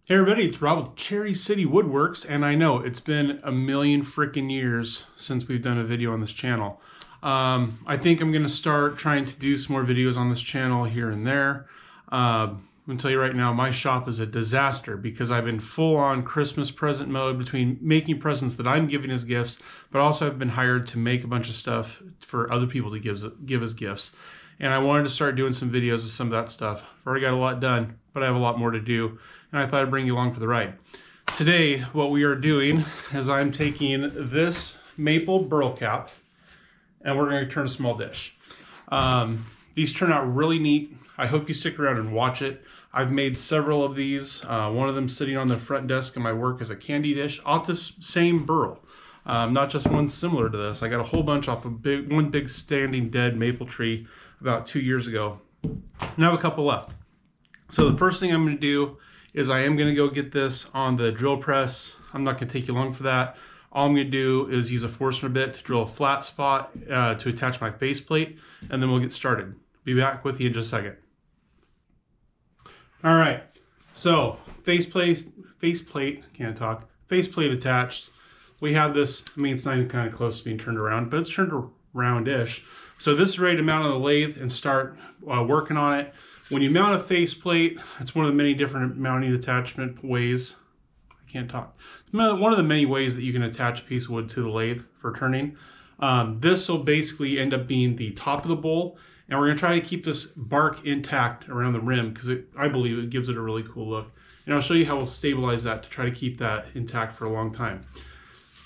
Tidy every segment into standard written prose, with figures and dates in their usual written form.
Hey everybody, it's Rob with Cherry City Woodworks, and I know it's been a million freaking years since we've done a video on this channel. I think I'm going to start trying to do some more videos on this channel here and there. I'm going to tell you right now, my shop is a disaster because I've been full on Christmas present mode between making presents that I'm giving as gifts, but also I've been hired to make a bunch of stuff for other people to give as gifts. And I wanted to start doing some videos of some of that stuff. I've already got a lot done, but I have a lot more to do, and I thought I'd bring you along for the ride. Today, what we are doing is I'm taking this maple Burl cap, and we're going to turn a small dish. These turn out really neat. I hope you stick around and watch it. I've made several of these. One of them sitting on the front desk in my work as a candy dish off this same Burl. Not just one similar to this. I got a whole bunch off of one big standing dead maple tree about 2 years ago. And I have a couple left. So the first thing I'm going to do is I am going to go get this on the drill press. I'm not going to take you long for that. All I'm going to do is use a Forstner bit to drill a flat spot to attach my faceplate, and then we'll get started. Be back with you in just a second. All right, so faceplate attached. We have this, I mean, it's not even kind of close to being turned around, but it's turned around-ish. So this is ready to mount on the lathe and start working on it. When you mount a faceplate, it's one of the many different mounting attachment ways. I can't talk. It's one of the many ways that you can attach a piece of wood to the lathe for turning. This will basically end up being the top of the bowl, and we're going to try to keep this bark intact around the rim because I believe it gives it a really cool look. And I'll show you how we'll stabilize that to try to keep that intact for a long time.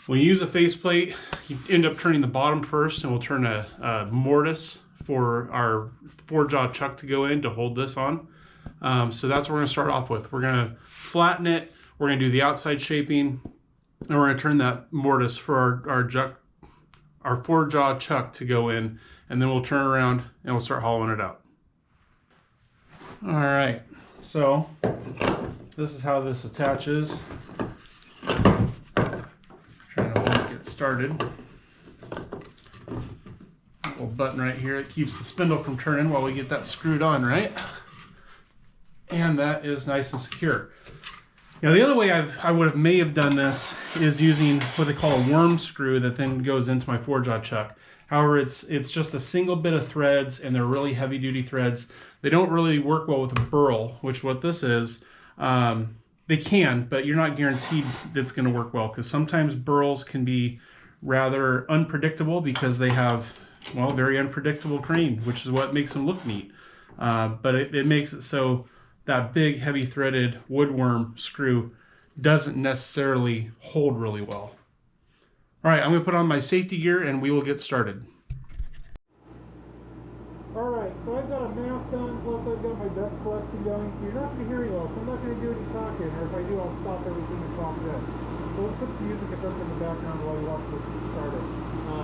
When you use a faceplate, you end up turning the bottom first, and we'll turn a mortise for our 4-jaw chuck to go in to hold this on. So that's what we're going to start off with. We're going to flatten it, we're going to do the outside shaping, and we're going to turn that mortise for our 4-jaw chuck to go in, and then we'll turn around and we'll start hollowing it out. All right, so this is how this attaches. Started. Little button right here that keeps the spindle from turning while we get that screwed on, right? And that is nice and secure. Now the other way I may have done this is using what they call a worm screw that then goes into my 4-jaw chuck. However, it's just a single bit of threads, and they're really heavy duty threads. They don't really work well with a Burl, which what this is. They can, but you're not guaranteed that's going to work well because sometimes burls can be rather unpredictable because they have, well, very unpredictable grain, which is what makes them look neat. But it makes it so that big, heavy threaded woodworm screw doesn't necessarily hold really well. All right, I'm going to put on my safety gear and we will get started. Alright, so I've got a mask on, plus I've got my dust collection going, so you're not going to hear me well, so I'm not going to do any talking, or if I do, I'll stop everything and talk then. So let's put some music or something in the background while you watch this get started.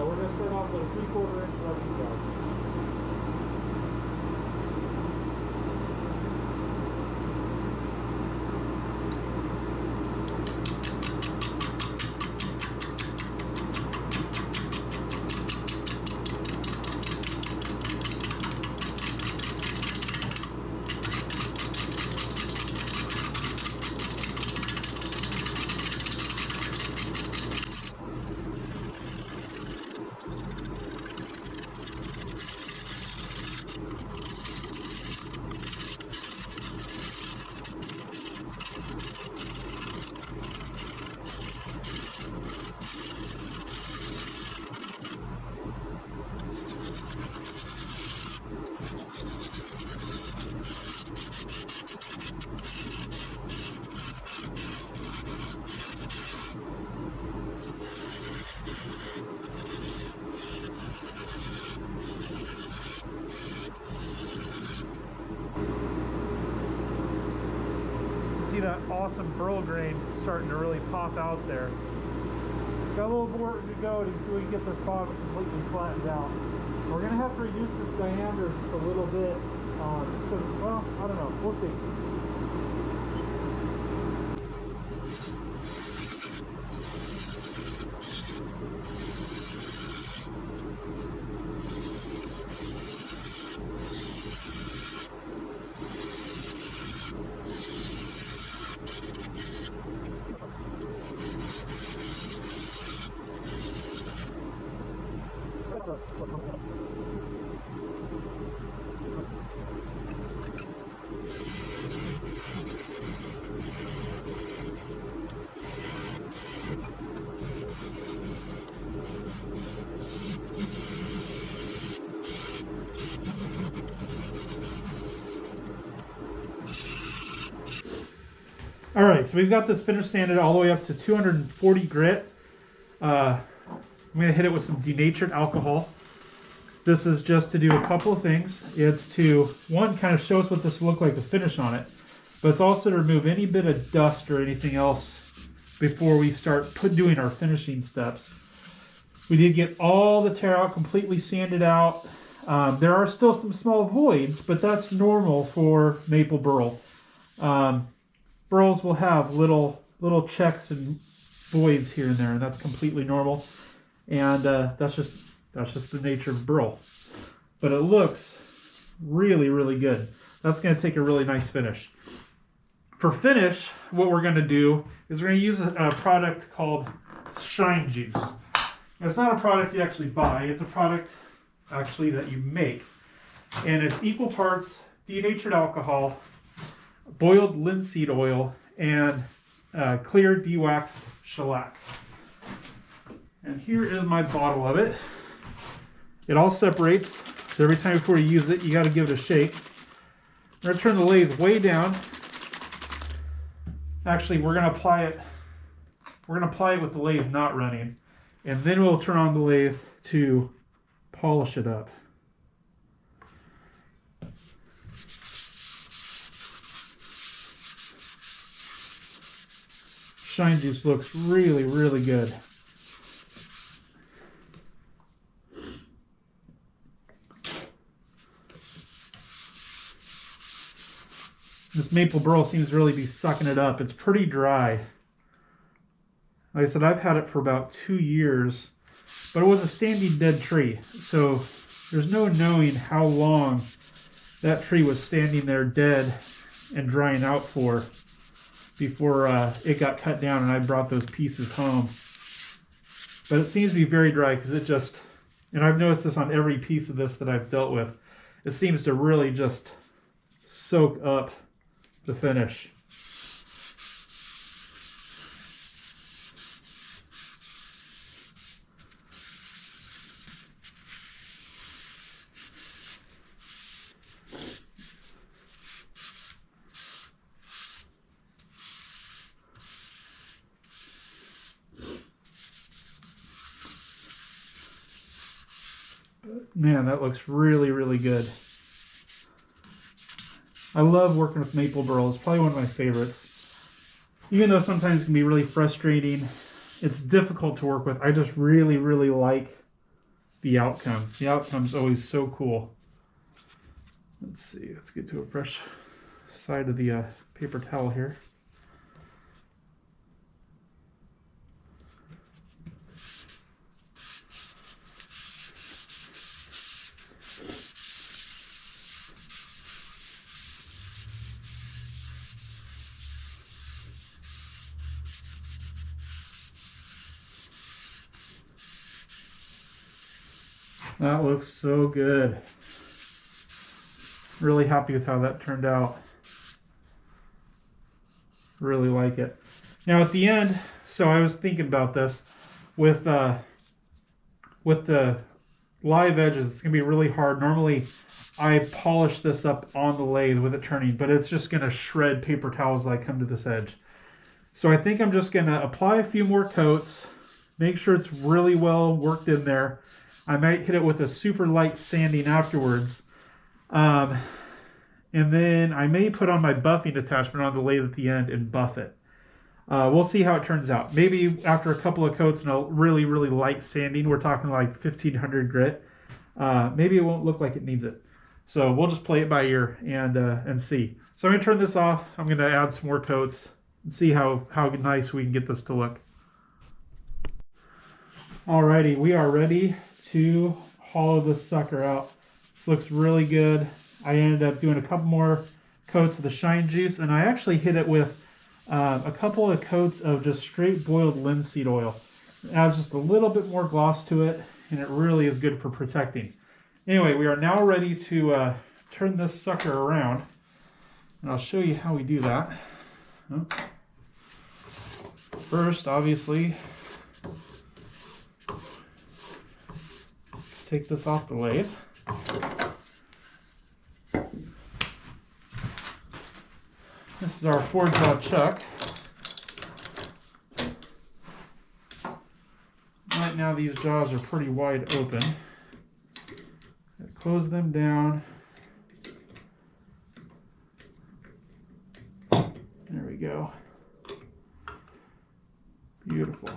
We're going to start off with a 3/4 inch lucky job. See that awesome burl grain starting to really pop out there. Got a little more to go until we get this bottom completely flattened out. We're going to have to reduce this diameter just a little bit, just because, well, I don't know, we'll see. All right, so we've got this finish sanded all the way up to 240 grit. I'm going to hit it with some denatured alcohol. This is just to do a couple of things. It's to, one, kind of show us what this will look like to finish on it, but it's also to remove any bit of dust or anything else before we start doing our finishing steps. We did get all the tear out, completely sanded out. There are still some small voids, but that's normal for maple burl. Burls will have little checks and voids here and there, and that's completely normal. And that's just the nature of burl. But it looks really, really good. That's going to take a really nice finish. For finish, what we're going to do is we're going to use a product called Shine Juice. Now, it's not a product you actually buy. It's a product actually that you make. And it's equal parts denatured alcohol, boiled linseed oil, and clear de-waxed shellac. And here is my bottle of it. It all separates, so every time before you use it, you got to give it a shake. We're going to turn the lathe way down. Actually, we're going to apply it with the lathe not running, and then we'll turn on the lathe to polish it up. Shine Juice looks really, really good. This maple burl seems to really be sucking it up. It's pretty dry. Like I said, I've had it for about 2 years, but it was a standing dead tree. So there's no knowing how long that tree was standing there dead and drying out for before it got cut down and I brought those pieces home. But it seems to be very dry because it just, and I've noticed this on every piece of this that I've dealt with, it seems to really just soak up the finish. Man, that looks really, really good. I love working with maple burl. It's probably one of my favorites. Even though sometimes it can be really frustrating, it's difficult to work with. I just really, really like the outcome. The outcome's always so cool. Let's see, let's get to a fresh side of the paper towel here. That looks so good. Really happy with how that turned out. Really like it. Now at the end, so I was thinking about this with the live edges. It's gonna be really hard. Normally, I polish this up on the lathe with it turning, but it's just gonna shred paper towels as I come to this edge. So I think I'm just gonna apply a few more coats, make sure it's really well worked in there. I might hit it with a super light sanding afterwards. And then I may put on my buffing attachment on the lathe at the end and buff it. We'll see how it turns out. Maybe after a couple of coats and a really, really light sanding, we're talking like 1500 grit, maybe it won't look like it needs it. So we'll just play it by ear and see. So I'm going to turn this off. I'm going to add some more coats and see how nice we can get this to look. Alrighty, we are ready to hollow this sucker out. This looks really good. I ended up doing a couple more coats of the Shine Juice, and I actually hit it with a couple of coats of just straight boiled linseed oil. It adds just a little bit more gloss to it, and it really is good for protecting. Anyway, we are now ready to turn this sucker around, and I'll show you how we do that. First, obviously, take this off the lathe. This is our 4-jaw chuck. Right now these jaws are pretty wide open. Close them down. There we go. Beautiful.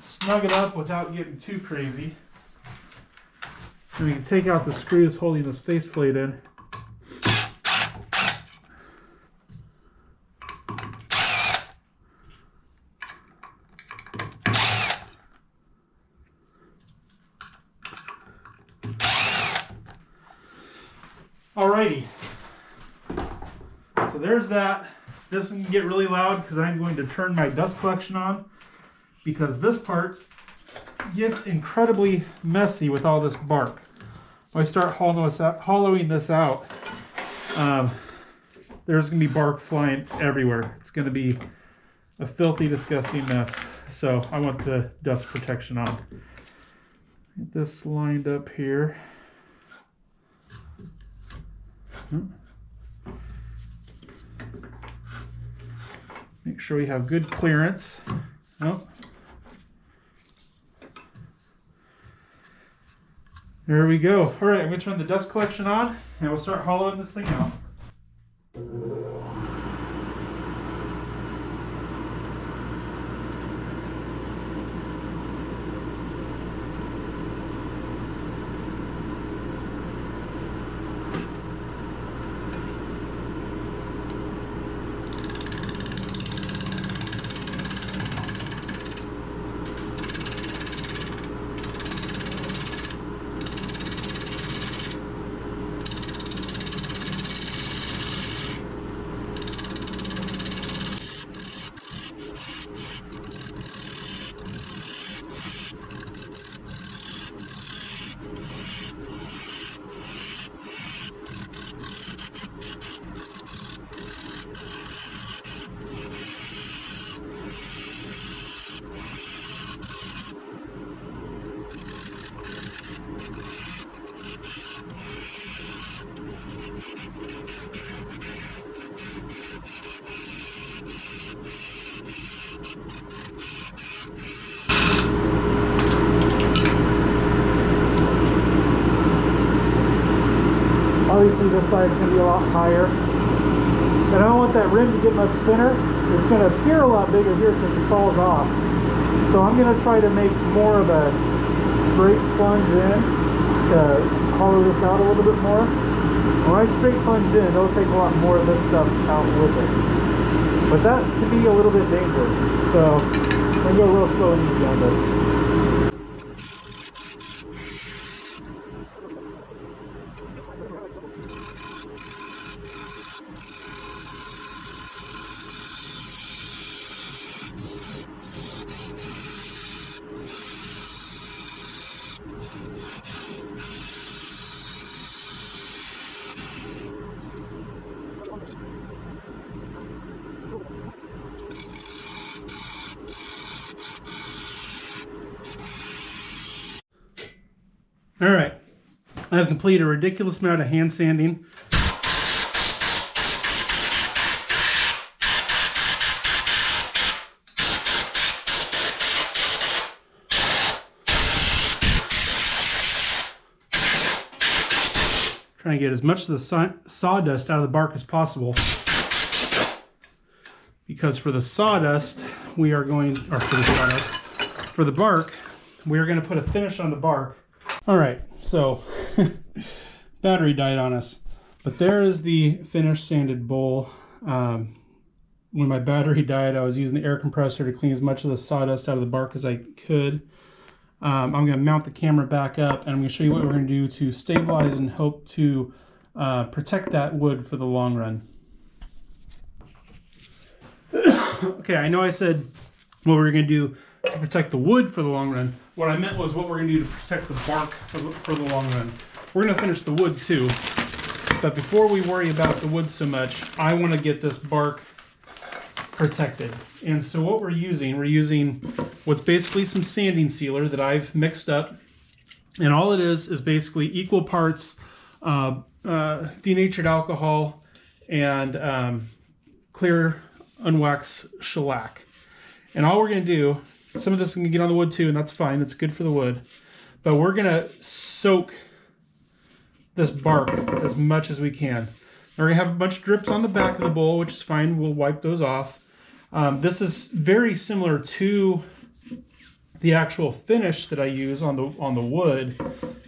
Snug it up without getting too crazy. And we can take out the screws holding this faceplate in. Alrighty, so there's that. This can get really loud because I'm going to turn my dust collection on, because this part gets incredibly messy with all this bark. When I start hollowing this out, there's going to be bark flying everywhere. It's going to be a filthy, disgusting mess. So I want the dust protection on. Get this lined up here. Make sure we have good clearance. Oh. There we go. All right, I'm going to turn the dust collection on, and we'll start hollowing this thing out. Obviously this side's going to be a lot higher. And I don't want that rim to get much thinner. It's going to appear a lot bigger here because it falls off. So I'm going to try to make more of a straight plunge in to hollow this out a little bit more. When I straight plunge in, it'll take a lot more of this stuff out with it. But that can be a little bit dangerous. So I'm going to go real slow and easy on this. All right, I've completed a ridiculous amount of hand sanding. Trying to get as much of the sawdust out of the bark as possible. Because for the sawdust, we are going, or for the sawdust, for the bark, we are going to put a finish on the bark. All right, so battery died on us, but there is the finished sanded bowl. When my battery died, I was using the air compressor to clean as much of the sawdust out of the bark as I could. I'm going to mount the camera back up, and I'm going to show you what we're going to do to stabilize and hope to protect that wood for the long run. Okay, I know I said what we were going to do to protect the wood for the long run. What I meant was what we're going to do to protect the bark for the long run. We're going to finish the wood too, but before we worry about the wood so much, I want to get this bark protected. And so what we're using what's basically some sanding sealer that I've mixed up, and all it is basically equal parts denatured alcohol and clear unwaxed shellac. And all we're going to do, some of this can get on the wood too, and that's fine, it's good for the wood, but we're going to soak this bark as much as we can. We're going to have a bunch of drips on the back of the bowl, which is fine, we'll wipe those off. This is very similar to the actual finish that I use on the wood,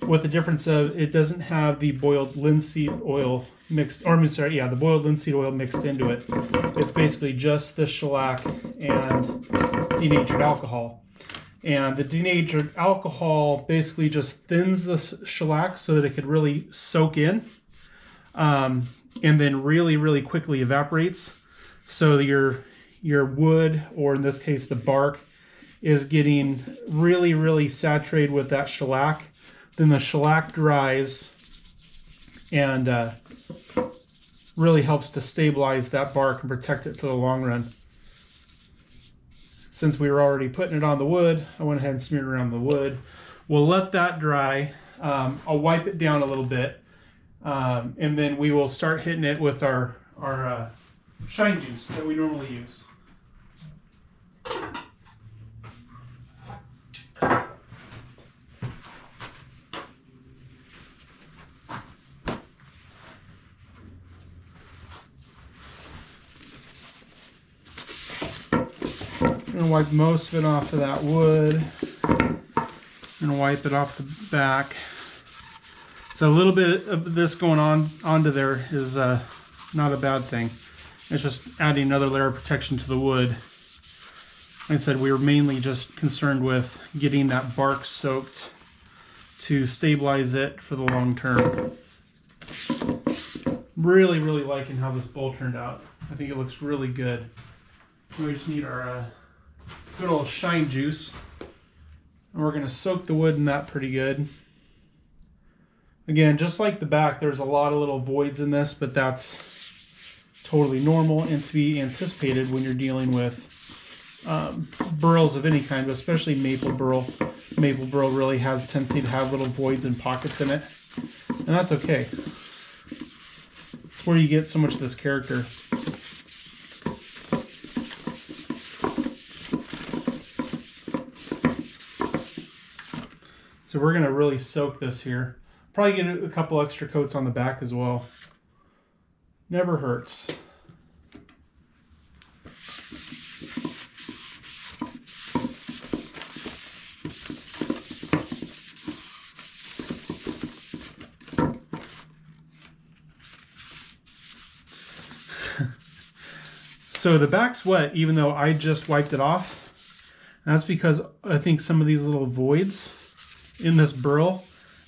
with the difference of it doesn't have the boiled linseed oil mixed, or the boiled linseed oil mixed into it. It's basically just the shellac and denatured alcohol. And the denatured alcohol basically just thins the shellac so that it could really soak in, and then really, really quickly evaporates. So your wood, or in this case the bark, is getting really, really saturated with that shellac. Then the shellac dries and really helps to stabilize that bark and protect it for the long run. Since we were already putting it on the wood, I went ahead and smeared it around the wood. We'll let that dry. I'll wipe it down a little bit, and then we will start hitting it with our shine juice that we normally use. I'm going to wipe most of it off of that wood. I'm going to wipe it off the back. So a little bit of this going on onto there is not a bad thing. It's just adding another layer of protection to the wood. Like I said, we were mainly just concerned with getting that bark soaked to stabilize it for the long term. Really, really liking how this bowl turned out. I think it looks really good. We just need our good old shine juice, and we're going to soak the wood in that pretty good. Again, just like the back, there's a lot of little voids in this, but that's totally normal and to be anticipated when you're dealing with burls of any kind, but especially maple burl. Maple burl really has a tendency to have little voids and pockets in it, and that's okay. It's where you get so much of this character. So we're going to really soak this here. Probably get a couple extra coats on the back as well. Never hurts. So the back's wet even though I just wiped it off. And that's because I think some of these little voids in this burl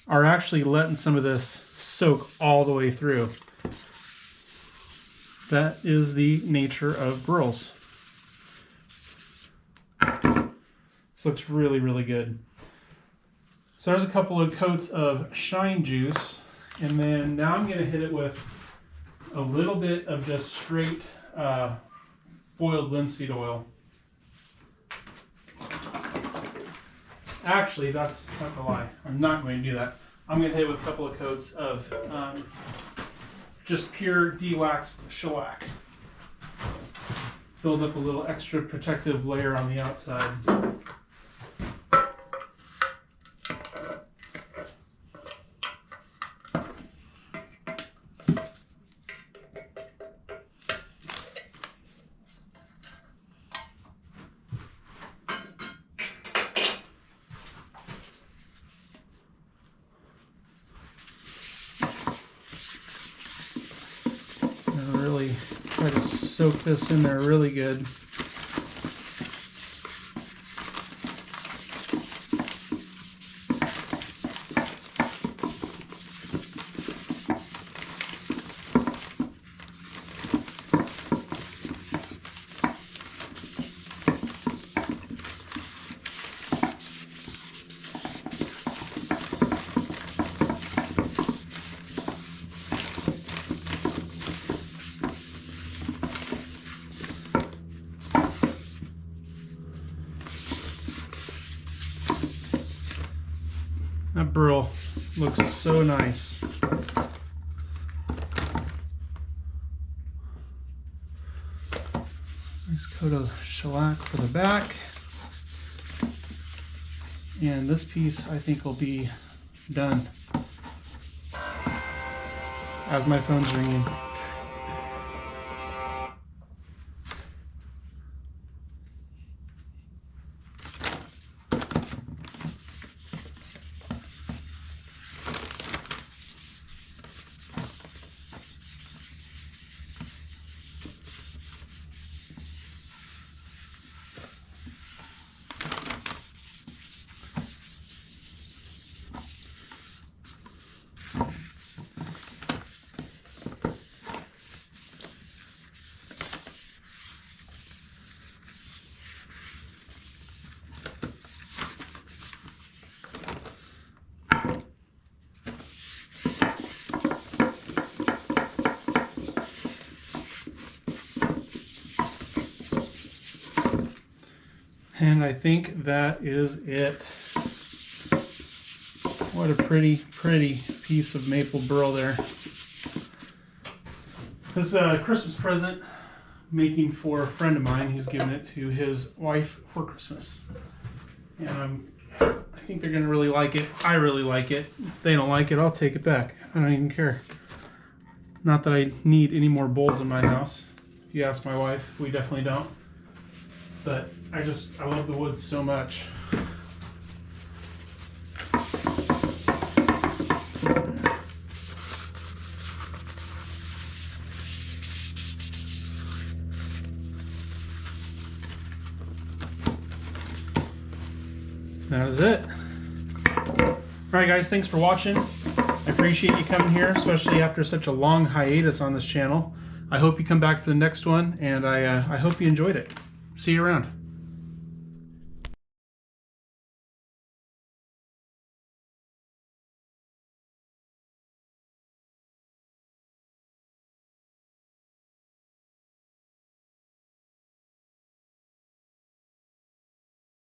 are actually letting some of this soak all the way through. That is the nature of burls. This looks really, really good. So there's a couple of coats of shine juice, and then now I'm going to hit it with a little bit of just straight boiled linseed oil. Actually, that's a lie. I'm not going to do that. I'm going to hit it with a couple of coats of just pure de-waxed shellac. Build up a little extra protective layer on the outside. Really try to soak this in there really good. Burl looks so nice. Nice coat of shellac for the back. And this piece I think will be done. As my phone's ringing. And I think that is it. What a pretty, pretty piece of maple burl there. This is a Christmas present making for a friend of mine. He's giving it to his wife for Christmas. And I think they're gonna really like it. I really like it. If they don't like it, I'll take it back. I don't even care. Not that I need any more bowls in my house. If you ask my wife, we definitely don't. But I love the wood so much. That is it. Alright guys, thanks for watching. I appreciate you coming here, especially after such a long hiatus on this channel. I hope you come back for the next one, and I hope you enjoyed it. See you around.